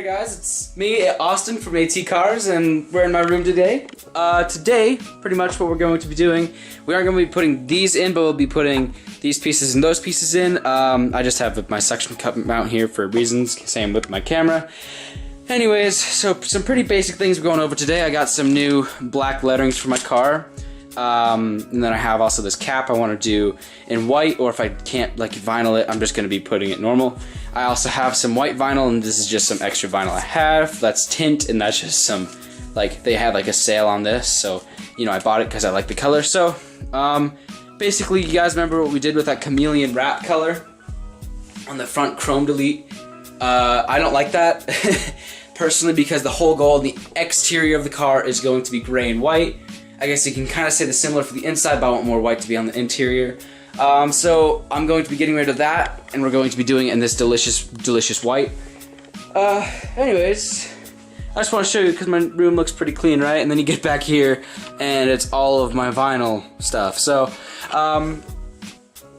guys, it's me, Austin from AT Cars, and we're in my room today. Today, pretty much what we're going to be doing, we aren't going to be putting these in, but we'll be putting these pieces and those pieces in. I just have my suction cup mount here for reasons, same with my camera. Anyways, so some pretty basic things we're going over today. I got some new black letterings for my car. And then I have also this cap I want to do in white, or if I can't like vinyl it, I'm just going to be putting it normal. I also have some white vinyl, and this is just some extra vinyl I have. That's tint, and that's just some, like, they had like a sale on this, so, you know, I bought it because I like the color. So, basically, you guys remember what we did with that chameleon wrap color on the front chrome delete? I don't like that, personally, because the whole goal, the exterior of the car is going to be gray and white. I guess you can kind of say the similar for the inside, but I want more white to be on the interior. So I'm going to be getting rid of that, and we're going to be doing it in this delicious, delicious white. Anyways, I just want to show you because my room looks pretty clean, right? And then you get back here, and it's all of my vinyl stuff. So,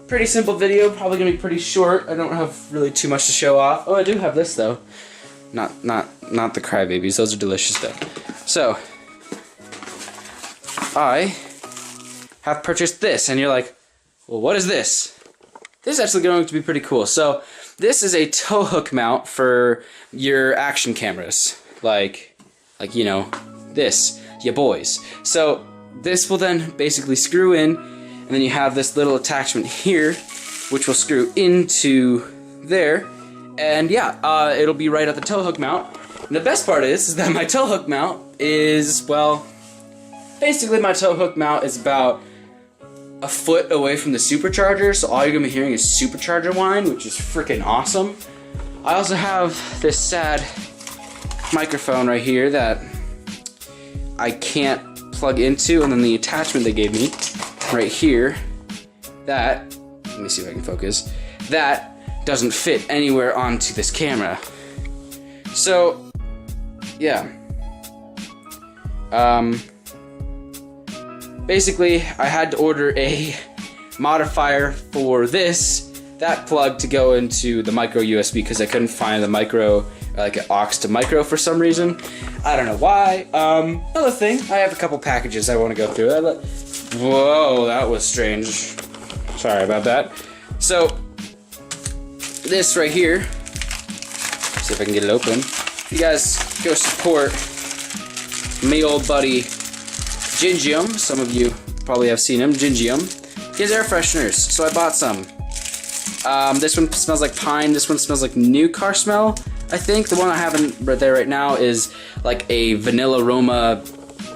pretty simple video, probably gonna be pretty short. I don't have really too much to show off. Oh, I do have this though. Not the crybabies. Those are delicious though. So, I have purchased this, and you're like, well, what is this? This is actually going to be pretty cool. So this is a tow hook mount for your action cameras, like you know, this, ya boys. So this will then basically screw in, and then you have this little attachment here, which will screw into there, and yeah, it'll be right at the tow hook mount. And the best part is that my tow hook mount is, well, basically my tow hook mount is about a foot away from the supercharger, so all you're gonna be hearing is supercharger whine, which is freaking awesome. I also have this sad microphone right here that I can't plug into, and then the attachment they gave me right here, that, let me see if I can focus, that doesn't fit anywhere onto this camera. So, yeah. Basically, I had to order a modifier for that plug to go into the micro USB because I couldn't find the micro, like an aux to micro for some reason. I don't know why. Another thing, I have a couple packages I want to go through. Whoa, that was strange. Sorry about that. So, this right here, see if I can get it open. You guys go support me old buddy Gingium. Some of you probably have seen him. Gingium. He has air fresheners, so I bought some. This one smells like pine. This one smells like new car smell, I think. The one I have right there right now is like a vanilla aroma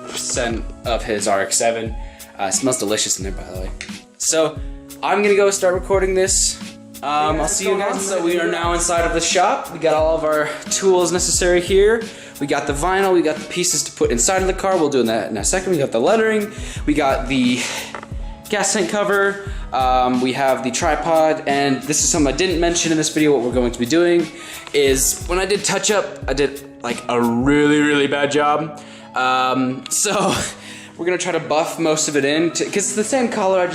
scent of his RX-7. It smells delicious in there, by the way. So I'm gonna go start recording this. I'll see you guys. So we are now inside of the shop. We got all of our tools necessary here. We got the vinyl, we got the pieces to put inside of the car. We'll do that in a second. We got the lettering, we got the gas tank cover, we have the tripod, and this is something I didn't mention in this video. What we're going to be doing is, when I did touch up, I did like a really, really bad job. So we're gonna try to buff most of it in, because it's the same color. I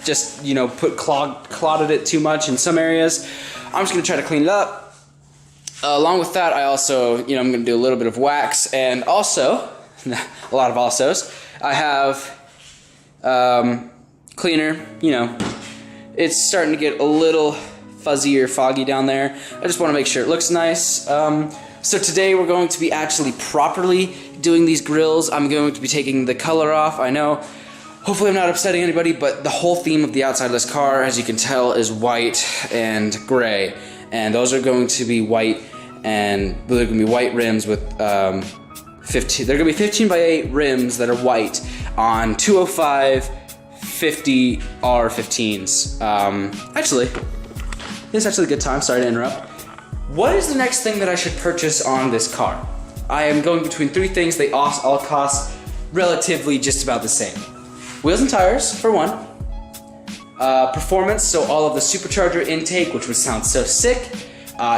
just you know, clotted it too much in some areas. I'm just gonna try to clean it up. Along with that, I also, you know, I'm going to do a little bit of wax, and also, a lot of alsos, I have cleaner. You know, it's starting to get a little fuzzy or foggy down there. I just want to make sure it looks nice. So today we're going to be actually properly doing these grills. I'm going to be taking the color off. I know, hopefully I'm not upsetting anybody, but the whole theme of the outside of this car, as you can tell, is white and gray. And those are going to be white, and they're going to be white rims with 15. They're going to be 15 by 8 rims that are white on 205 50 R15s. Actually, this is actually a good time. Sorry to interrupt. What is the next thing that I should purchase on this car? I am going between 3 things. They all cost relatively just about the same. Wheels and tires, for one. Performance, so all of the supercharger intake, which would sound so sick.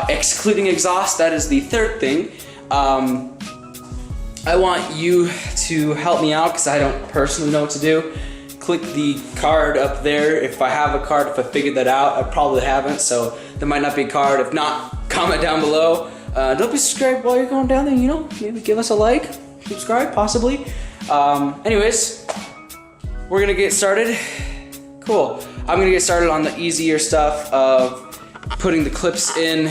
Excluding exhaust, that is the third thing. I want you to help me out because I don't personally know what to do. Click the card up there if I have a card, if I figured that out. I probably haven't, so there might not be a card. If not, comment down below. Don't be subscribed while you're going down there, you know? Maybe give us a like, subscribe, possibly. Anyways, we're gonna get started. Cool. I'm gonna get started on the easier stuff of putting the clips in,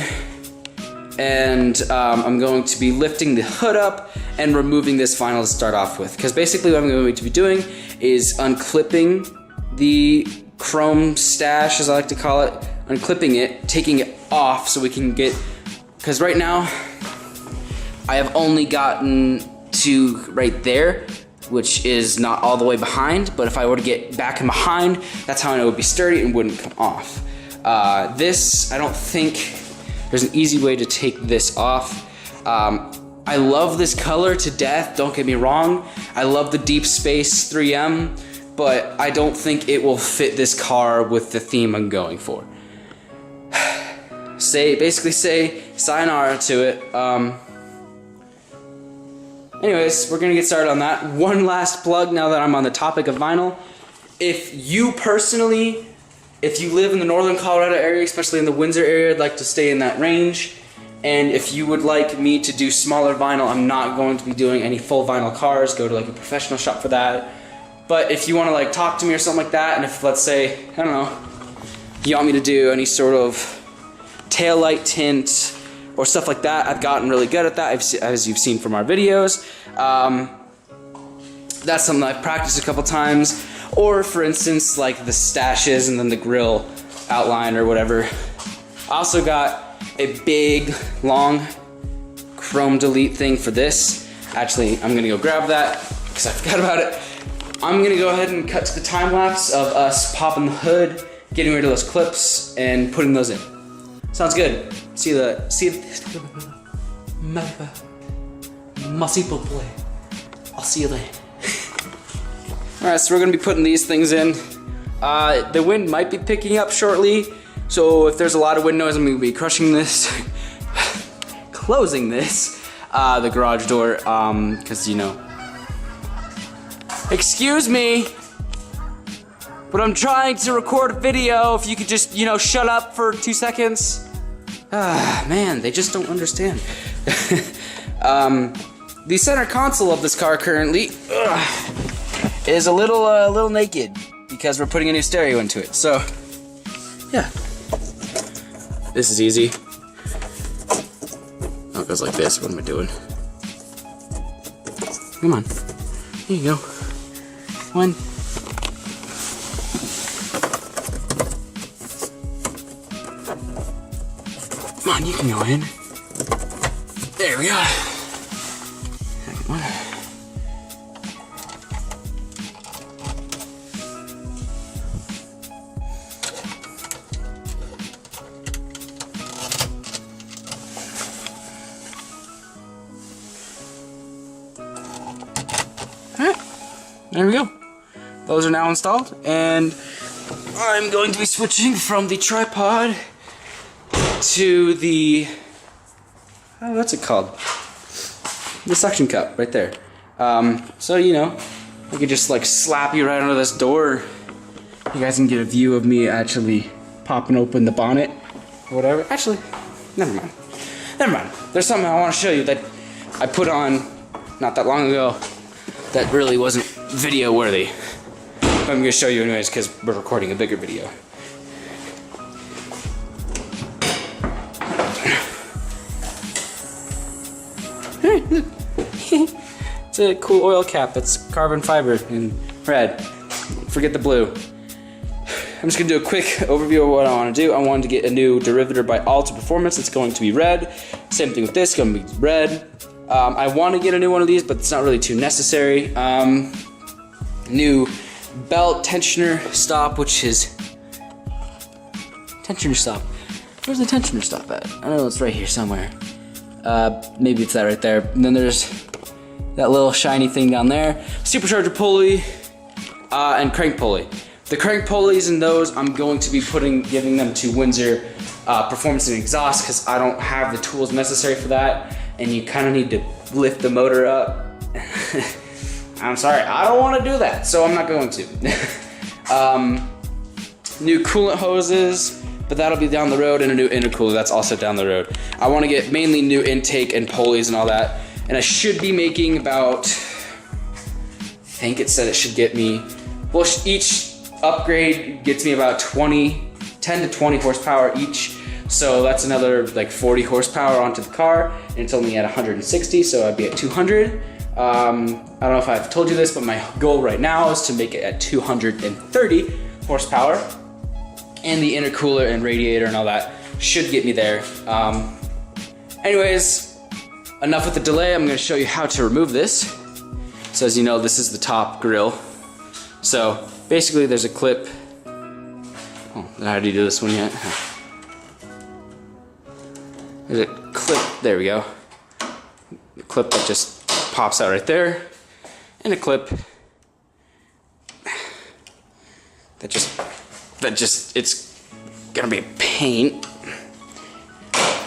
and I'm going to be lifting the hood up and removing this vinyl to start off with. Because basically what I'm going to be doing is unclipping the chrome stash, as I like to call it, unclipping it, taking it off so we can get, because right now I have only gotten to right there, which is not all the way behind, but if I were to get back and behind, that's how I know it would be sturdy and wouldn't come off. This, I don't think there's an easy way to take this off. I love this color to death, don't get me wrong. I love the Deep Space 3M, but I don't think it will fit this car with the theme I'm going for. Basically say sayonara to it. Anyways, we're gonna get started on that. One last plug now that I'm on the topic of vinyl. If you personally, if you live in the northern Colorado area, especially in the Windsor area, I'd like to stay in that range. And if you would like me to do smaller vinyl, I'm not going to be doing any full vinyl cars. Go to like a professional shop for that. But if you want to like talk to me or something like that, and if let's say, I don't know, you want me to do any sort of taillight tint or stuff like that, I've gotten really good at that, as you've seen from our videos. That's something I've practiced a couple times. Or for instance, like the stashes and then the grill outline or whatever. I also got a big, long chrome delete thing for this. Actually, I'm gonna go grab that because I forgot about it. I'm gonna go ahead and cut to the time lapse of us popping the hood, getting rid of those clips, and putting those in. Sounds good. See the people play. I'll see you then. Alright, so we're gonna be putting these things in. The wind might be picking up shortly, so if there's a lot of wind noise, I'm gonna be crushing this, closing this, the garage door, cause you know. Excuse me, but I'm trying to record a video. If you could just, you know, shut up for 2 seconds. Ah, man, they just don't understand. The center console of this car currently is a little naked because we're putting a new stereo into it. So, yeah, this is easy. Oh, it goes like this. What am I doing? Come on, here you go. One. Come on, you can go in. There we go. Second one. Alright, there we go. Those are now installed, and I'm going to be switching from the tripod to the, what's it called? The suction cup, right there. So, you know, I could just like slap you right under this door. You guys can get a view of me actually popping open the bonnet or whatever. Actually, never mind. Never mind. There's something I want to show you that I put on not that long ago that really wasn't video worthy. But I'm going to show you anyways because we're recording a bigger video. It's a cool oil cap that's carbon fiber in red. Forget the blue. I'm just gonna do a quick overview of what I want to do. I wanted to get a new Derivator by Alta Performance. It's going to be red. Same thing with this, going to be red. I want to get a new one of these, but it's not really too necessary. New belt tensioner stop, which is tensioner stop. Where's the tensioner stop at? I don't know, it's right here somewhere. Maybe it's that right there. And then there's that little shiny thing down there. Supercharger pulley and crank pulley. The crank pulleys and those I'm going to be giving them to Windsor Performance and Exhaust because I don't have the tools necessary for that, and you kind of need to lift the motor up. I'm sorry, I don't want to do that, so I'm not going to. New coolant hoses, but that'll be down the road, and a new intercooler, that's also down the road. I want to get mainly new intake and pulleys and all that, and I should be making about, I think it said it should get me, well, each upgrade gets me about 10 to 20 horsepower each. So that's another like 40 horsepower onto the car, and it's only at 160, so I'd be at 200. I don't know if I've told you this, but my goal right now is to make it at 230 horsepower, and the intercooler and radiator and all that should get me there. Anyways, enough with the delay. I'm going to show you how to remove this. So as you know, this is the top grill. So basically there's a clip. Oh, how do you do this one yet? There's a clip, there we go. A clip that just pops out right there, and a clip that just, it's gonna be a pain.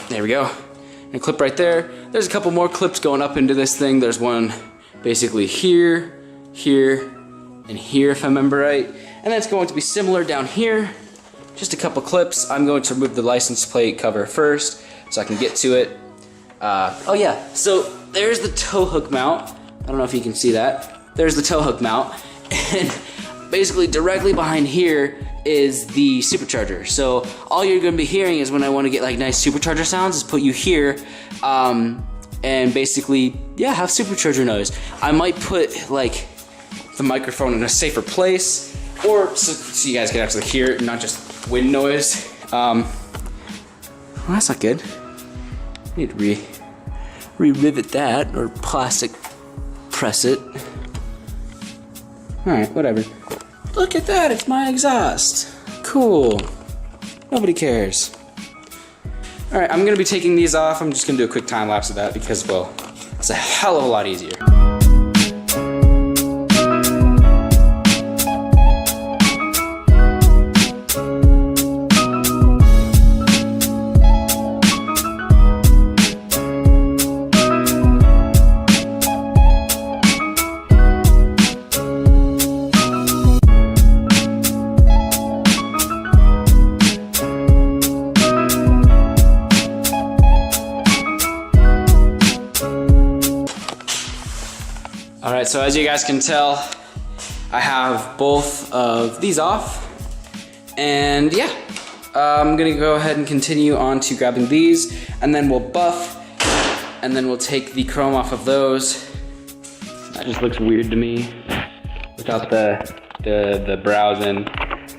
There we go. And a clip right there. There's a couple more clips going up into this thing. There's one basically here, here, and here if I remember right. And then it's going to be similar down here. Just a couple clips. I'm going to remove the license plate cover first so I can get to it. Oh yeah, so there's the tow hook mount. I don't know if you can see that. There's the tow hook mount. And basically directly behind here is the supercharger. So all you're gonna be hearing is when I wanna get like nice supercharger sounds is put you here and basically, yeah, have supercharger noise. I might put like the microphone in a safer place, or so you guys can actually hear it and not just wind noise. Well, that's not good. I need to re-rivet that or plastic press it. Alright, whatever. Look at that, it's my exhaust. Cool. Nobody cares. Alright, I'm gonna be taking these off. I'm just gonna do a quick time lapse of that because, well, it's a hell of a lot easier. Alright, so as you guys can tell, I have both of these off, and yeah, I'm gonna go ahead and continue on to grabbing these, and then we'll buff, and then we'll take the chrome off of those. That just looks weird to me without the brows in.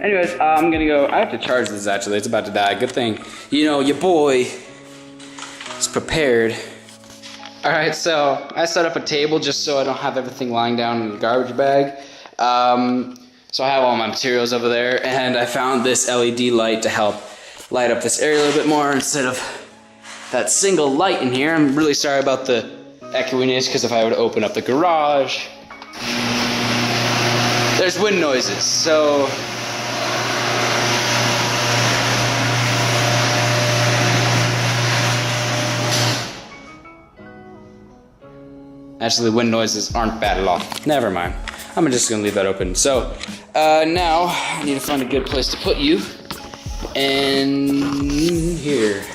Anyways, I'm gonna go. I have to charge this actually, it's about to die. Good thing, you know, your boy is prepared. Alright, so I set up a table just so I don't have everything lying down in the garbage bag. So I have all my materials over there, and I found this LED light to help light up this area a little bit more instead of that single light in here. I'm really sorry about the echoiness, because if I were to open up the garage, there's wind noises, so actually, wind noises aren't bad at all. Never mind. I'm just gonna leave that open. So, now I need to find a good place to put you. And here.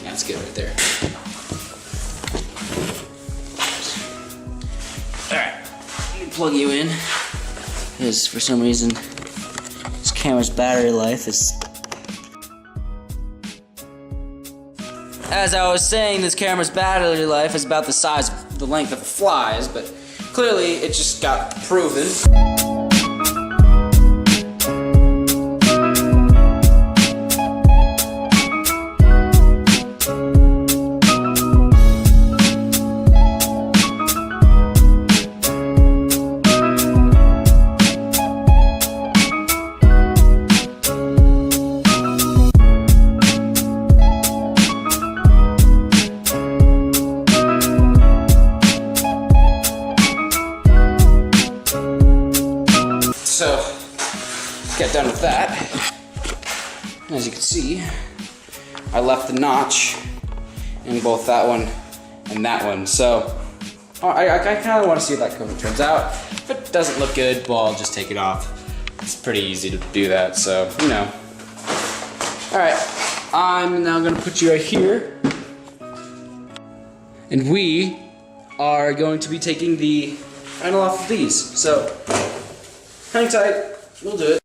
That's good right there. Plug you in, because for some reason this camera's battery life is, as I was saying, this camera's battery life is about the size, the length of the flies, but clearly it just got proven. So, get done with that. As you can see, I left the notch in both that one and that one. So I kind of want to see how that cover turns out. If it doesn't look good, well, I'll just take it off. It's pretty easy to do that, so, you know. Alright, I'm now going to put you right here. And we are going to be taking the final off of these. So, hang tight, we'll do it.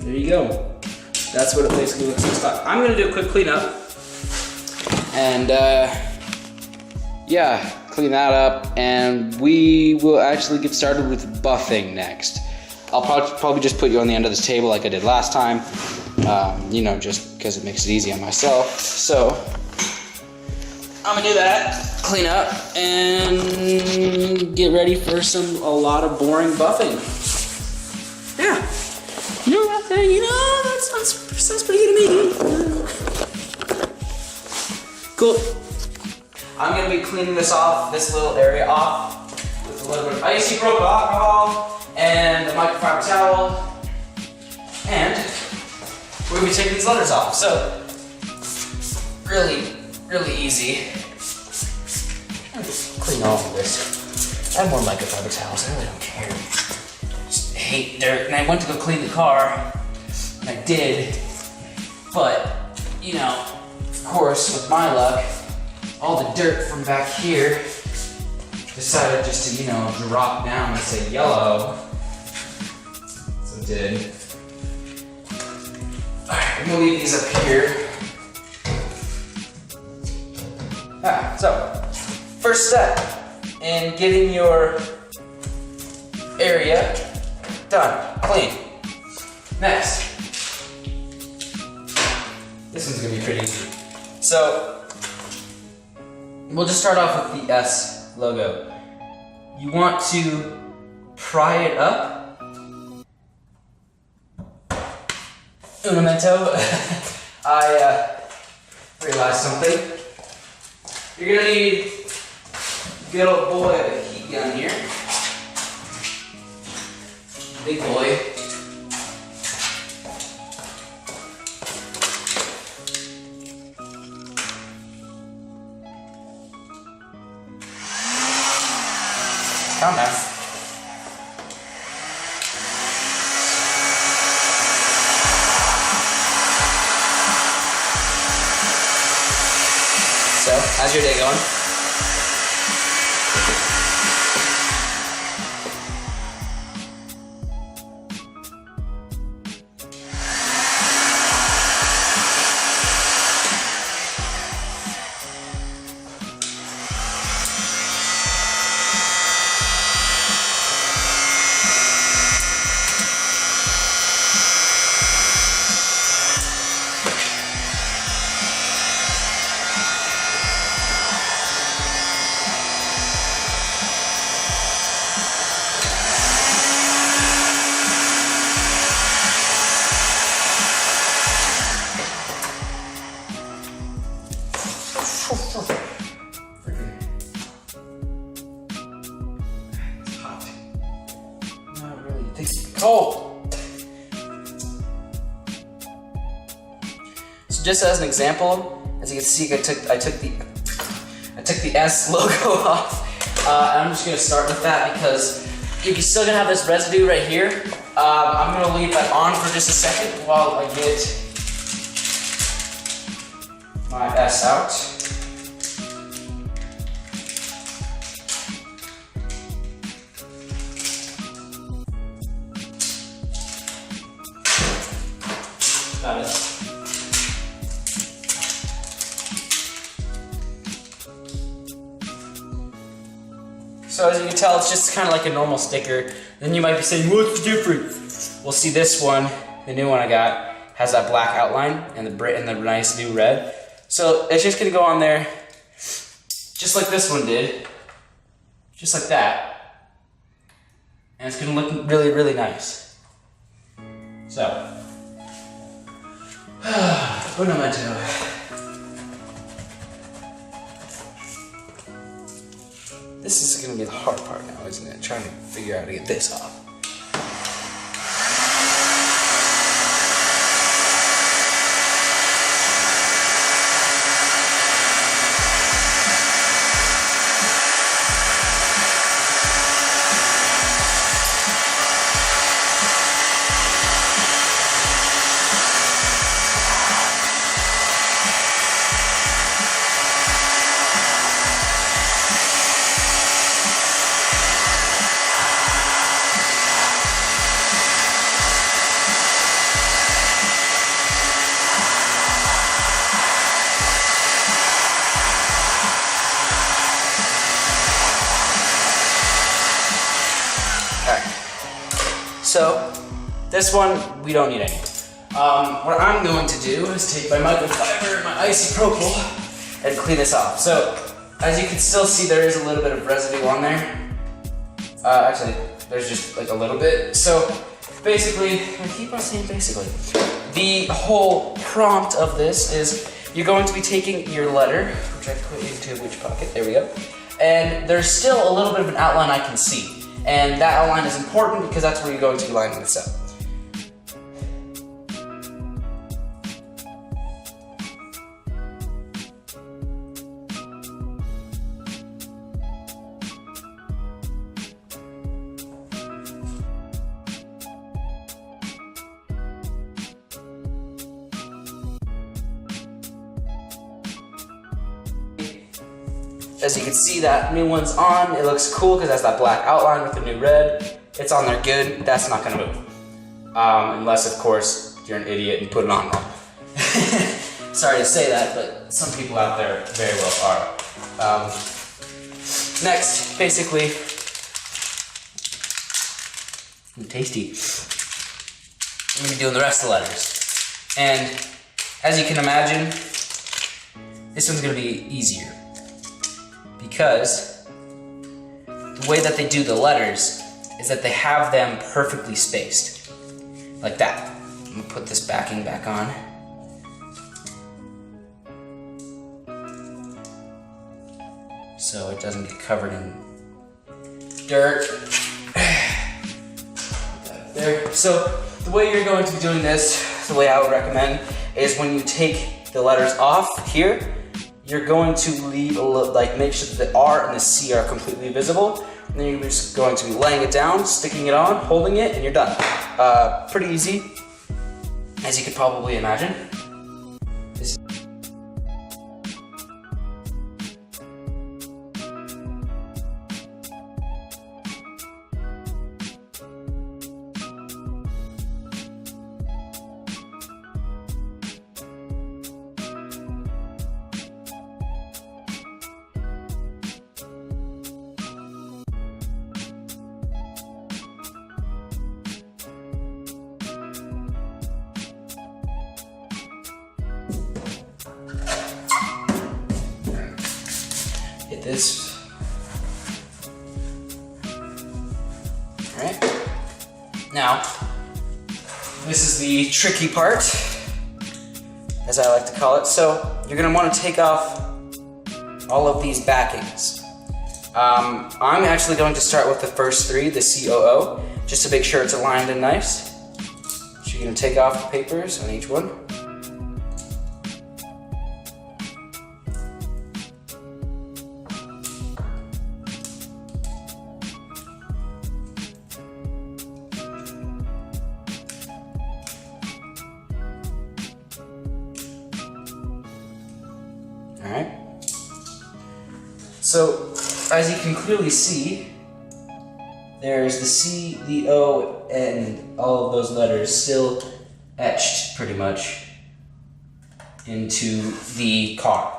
There you go. That's what it basically looks like. I'm gonna do a quick cleanup. And yeah, clean that up, and we will actually get started with buffing next. I'll probably just put you on the end of this table like I did last time. You know, just because it makes it easy on myself. So I'm gonna do that, clean up, and get ready for a lot of boring buffing. Yeah. That sounds pretty good to me. Cool. I'm gonna be cleaning this little area off with a little bit of isopropyl alcohol and a microfiber towel, and we're gonna be taking these letters off. So, really easy. I'll just clean all of this. I have more microfiber towels. I really don't care. Hate dirt, and I went to go clean the car, and I did, but, you know, of course, with my luck, all the dirt from back here decided just to, you know, drop down and say yellow, so it did. Alright, I'm gonna leave these up here. So, first step in getting your area done, clean. Next, this one's gonna be pretty easy. So, we'll just start off with the S logo. You want to pry it up. Un momento, I realized something. You're gonna need a good old boy of a heat gun here. Big boy. Calm down. So, how's your day going? Cold. So just as an example, as you can see, I took the S logo off. And I'm just gonna start with that because if you're still gonna have this residue right here, I'm gonna leave that on for just a second while I get my S out. Got it. So as you can tell, it's just kind of like a normal sticker. Then you might be saying, what's the difference? Well, see, this one, the new one I got, has that black outline and the nice new red. So it's just gonna go on there, just like this one did. just like that. And it's gonna look really, really nice. So, Bonamento. This is gonna be the hard part now, isn't it? Trying to figure out how to get this off. So, this one, we don't need any. What I'm going to do is take my microfiber, my isopropyl, and clean this off. So, as you can still see, there is a little bit of residue on there. Actually, there's just like a little bit. So, basically, I keep on saying basically, the whole prompt of this is you're going to be taking your letter, which I put into which pocket, there we go, and there's still a little bit of an outline I can see. And that outline is important because that's where you're going to be lining this up. As you can see, that new one's on. It looks cool because it has that black outline with the new red. It's on there good. That's not gonna move. Unless, of course, you're an idiot and put it on wrong. Sorry to say that, but some people out there very well are. Next, basically, tasty. I'm gonna be doing the rest of the letters. And as you can imagine, this one's gonna be easier. Because the way that they do the letters is that they have them perfectly spaced. Like that. I'm gonna put this backing back on. So it doesn't get covered in dirt. There. So the way you're going to be doing this, the way I would recommend, is when you take the letters off here, you're going to leave a little, make sure that the R and the C are completely visible. And then you're just going to be laying it down, sticking it on, holding it, and you're done. Pretty easy, as you could probably imagine. Hit this. Alright. Now, this is the tricky part, as I like to call it. So, you're going to want to take off all of these backings. I'm actually going to start with the first three, the COO, just to make sure it's aligned and nice. So you're going to take off the papers on each one. Alright. So, as you can clearly see, there's the C, the O, and all of those letters still etched pretty much into the car.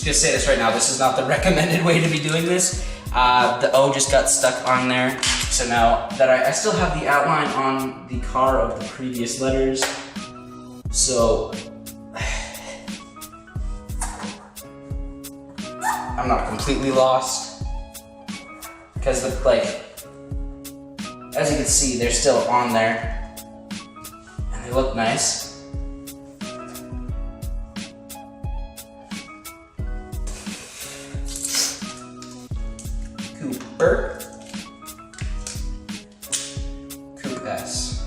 just gonna say this right now, this is not the recommended way to be doing this. The O just got stuck on there. So now that I still have the outline on the car of the previous letters. So I'm not completely lost. Because as you can see, they're still on there. And they look nice. Cooper. Coupe S.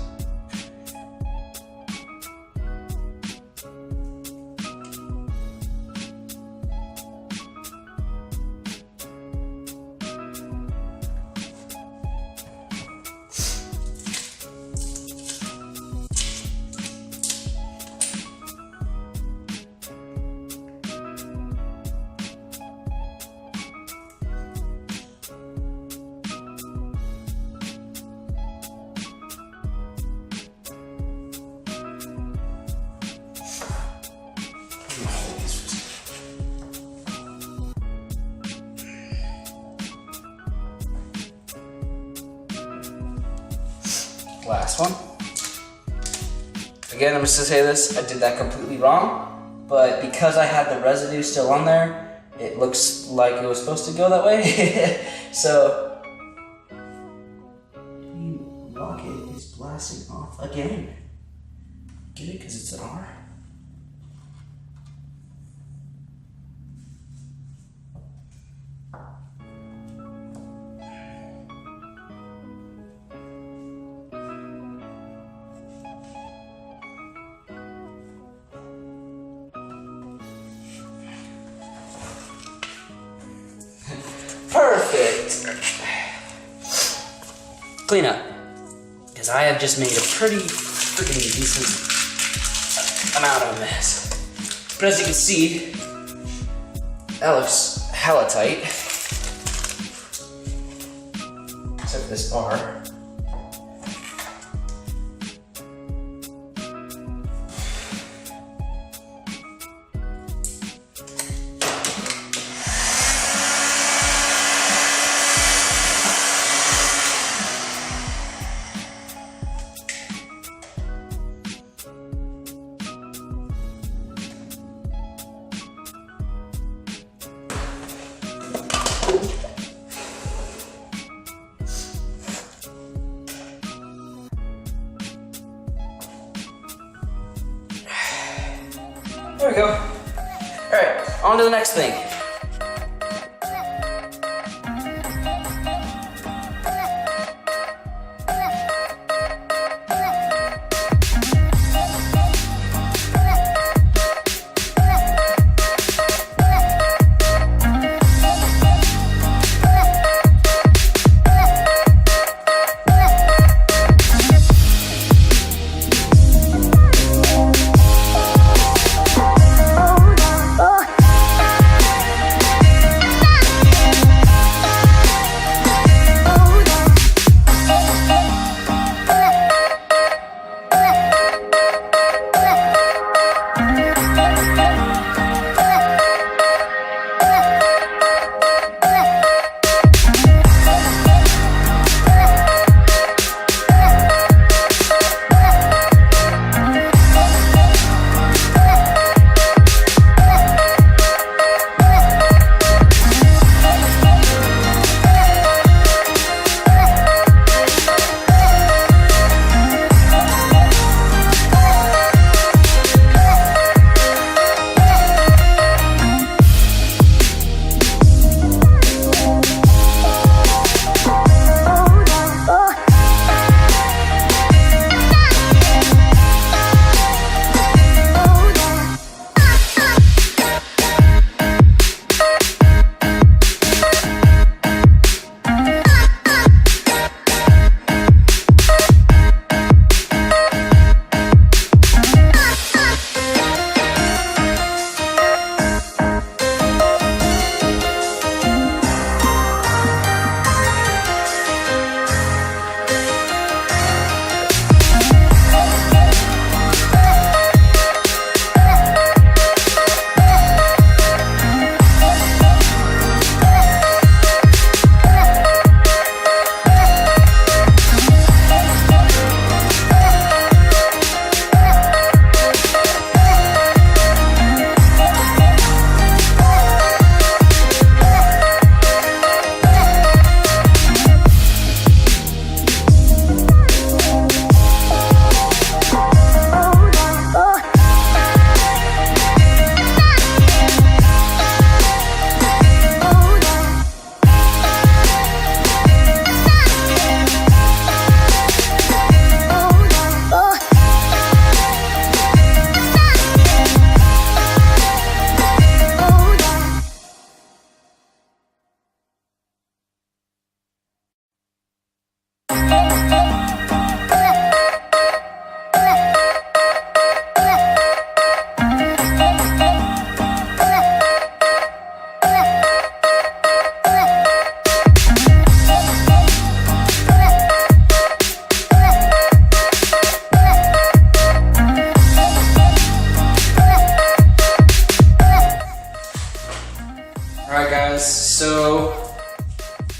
Last one. Again, I'm just gonna say this, I did that completely wrong, but because I had the residue still on there, it looks like it was supposed to go that way. So, the rocket is blasting off again. Get it? Because it's an R. Perfect. Clean up, because I have just made a pretty freaking decent amount of a mess. But as you can see, that looks hella tight. Except for this bar. There we go. All right, on to the next thing.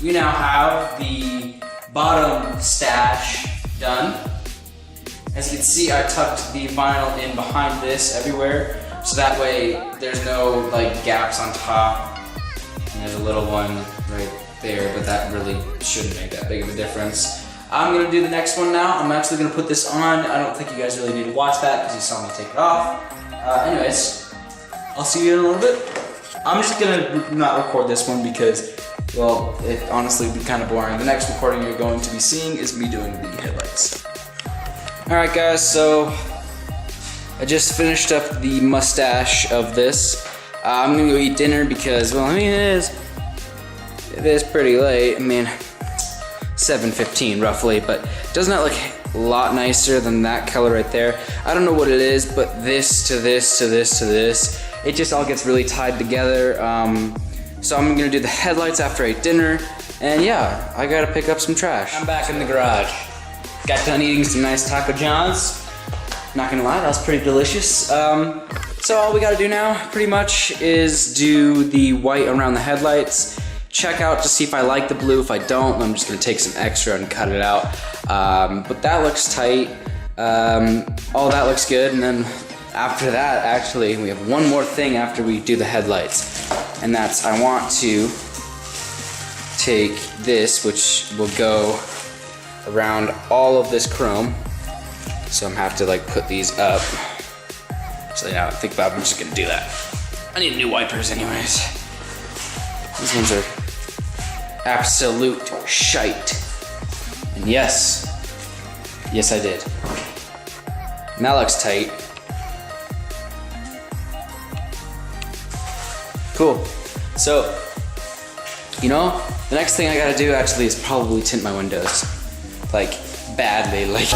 we now have the bottom stash done. As you can see, I tucked the vinyl in behind this everywhere, so that way there's no like gaps on top. And there's a little one right there, but that really shouldn't make that big of a difference. I'm gonna do the next one now. I'm actually gonna put this on. I don't think you guys really need to watch that because you saw me take it off. Anyways, I'll see you in a little bit. I'm just gonna not record this one because, well, it honestly would be kind of boring. The next recording you're going to be seeing is me doing the headlights. Alright guys, so I just finished up the mustache of this. I'm gonna go eat dinner because, well, I mean, it is pretty late. I mean, 7:15 roughly, but doesn't that look a lot nicer than that color right there? I don't know what it is, but this to this to this to this, it just all gets really tied together. So I'm gonna do the headlights after I eat dinner, and yeah, I gotta pick up some trash. I'm back in the garage. Got done eating some nice Taco John's. Not gonna lie, that was pretty delicious. So all we gotta do now, pretty much, is do the white around the headlights. Check out to see if I like the blue. If I don't, I'm just gonna take some extra and cut it out. But that looks tight. All that looks good, and then after that, actually, we have one more thing after we do the headlights. And that's, I want to take this, which will go around all of this chrome. So I'm gonna have to like put these up. So yeah, think about it, I'm just gonna do that. I need new wipers anyways. These ones are absolute shite. And yes I did. And that looks tight. Cool. So, you know, the next thing I gotta do actually is probably tint my windows. Like, badly, like.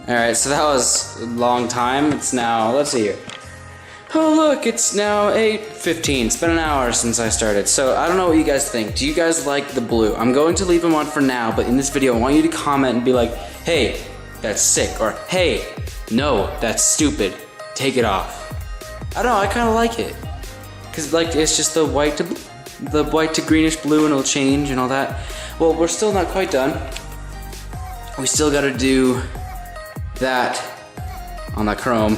Alright, so that was a long time. It's now, let's see here. Oh look, it's now 8:15. It's been an hour since I started. So I don't know what you guys think. Do you guys like the blue? I'm going to leave them on for now, but in this video I want you to comment and be like, hey, that's sick, or hey, no, that's stupid. Take it off. I don't know, I kinda like it. Cause like it's just the white to greenish blue and it'll change and all that. Well, we're still not quite done. We still gotta do that on that chrome,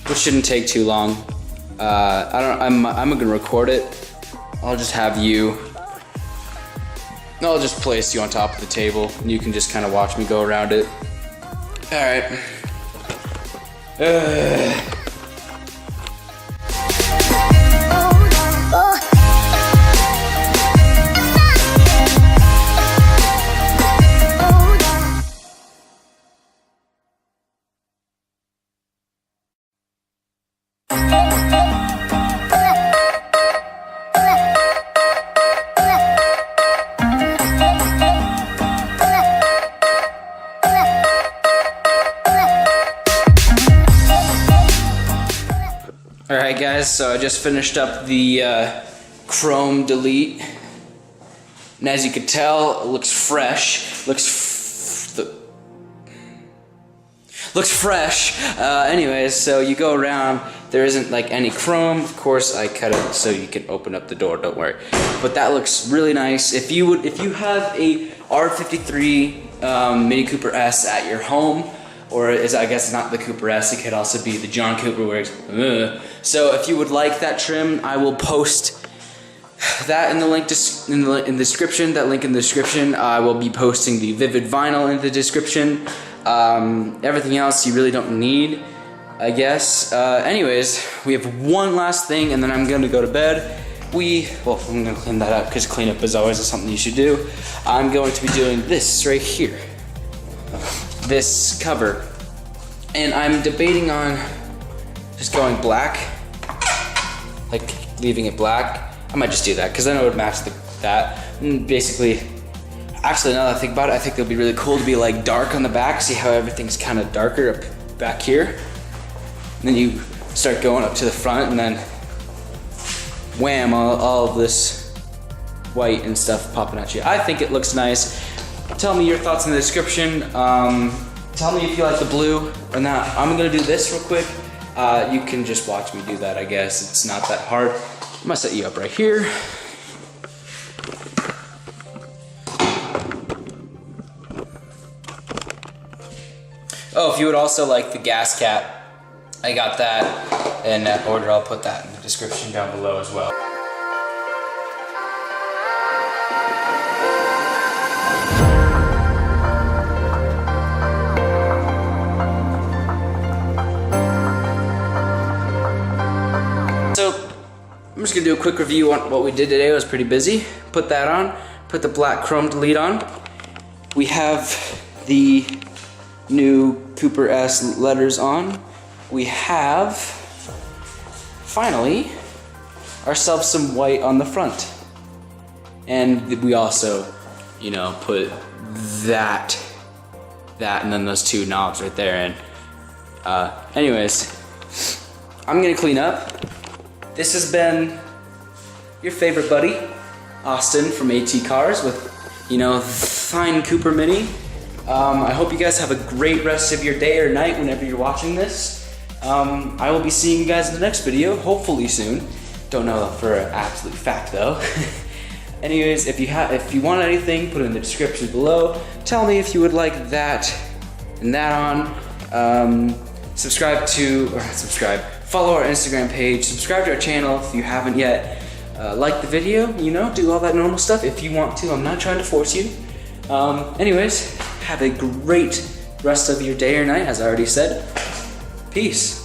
which shouldn't take too long. I'm gonna record it. I'll just have you. I'll just place you on top of the table, and you can just kind of watch me go around it. All right. Alright guys, so I just finished up the chrome delete, and as you can tell, it looks fresh. Looks fresh. Anyways, so you go around, there isn't like any chrome. Of course, I cut it so you can open up the door, don't worry. But that looks really nice. If you have a R53 Mini Cooper S at your home, or I guess not the Cooper S, it could also be the John Cooper Works. So if you would like that trim, I will post that in the link in the description. That link in the description. I will be posting the Vivid Vinyl in the description. Everything else you really don't need, I guess. Anyways, we have one last thing, and then I'm gonna go to bed. Well, I'm gonna clean that up because cleanup is always something you should do. I'm going to be doing this right here. This cover, and I'm debating on just going black, like leaving it black. I might just do that because then it would match that. And basically, actually, now that I think about it, I think it'll be really cool to be like dark on the back. See how everything's kind of darker up back here, and then you start going up to the front, and then wham, all of this white and stuff popping at you. I think it looks nice. Tell me your thoughts in the description. Tell me if you like the blue or not. I'm gonna do this real quick. You can just watch me do that, I guess. It's not that hard. I'm gonna set you up right here. Oh, if you would also like the gas cap, I got that in that order. I'll put that in the description down below as well. I'm just gonna do a quick review on what we did today. I was pretty busy. Put that on, put the black chrome delete on. We have the new Cooper S letters on. We have, finally, ourselves some white on the front. And we also, you know, put that, and then those two knobs right there. And anyways, I'm gonna clean up. This has been your favorite buddy, Austin from AT Cars with, you know, fine Cooper Mini. I hope you guys have a great rest of your day or night whenever you're watching this. I will be seeing you guys in the next video, hopefully soon. Don't know for an absolute fact though. Anyways, if you want anything, put it in the description below. Tell me if you would like that and that on. Follow our Instagram page, subscribe to our channel if you haven't yet. Like the video, you know, do all that normal stuff if you want to. I'm not trying to force you. Anyways, have a great rest of your day or night, as I already said. Peace.